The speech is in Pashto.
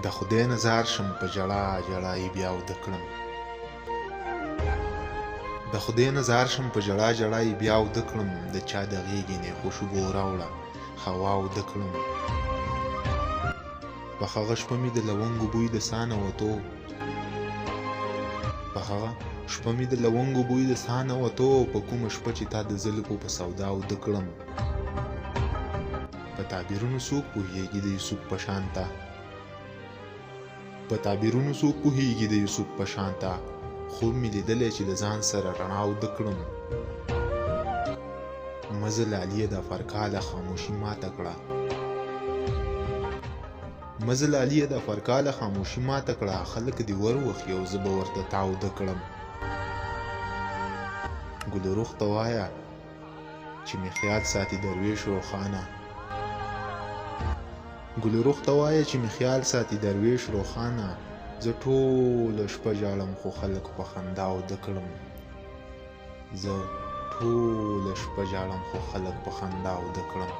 د خدای نزار شم په ژړا ژړا یې بیا اوده کړم د خدای نزار شم په ژړا ژړا یې بیا اوده کړم د چا د غېږې نه خوشبو راوړه هوا اوده کړم په هغه شپه مې د لونګو بوی د ساه نه وتو په هغه شپه مې د لونګو بوی د ساه نه وتو په کومه شپه چې تا د زلفو په سودا اوده کړم په تعبیرونو څوک پوهېږي د یوسف په شان ته په تعبیرونو څوک پوهېږي د یوسف په شان ته خوب مې لیدلی چې د ځان سره رڼا اوده کړم مزه لالیه د فرکاله خاموشي ماته کړه مزه لالیه د فرکاله خاموشي ماته کړه خلک دې وروخي او زه به ورته تاوده کړم ګلروخ ته وایه چې مې خیال ساتي درویش روښانه ګلروخ ته وایه چې مې خیال ساتي درویش روښانه زه ټوله شپه ژاړم خو خلک په خندا اوده کړم زه ټوله شپه ژاړم خو خلک په خندا اوده کړم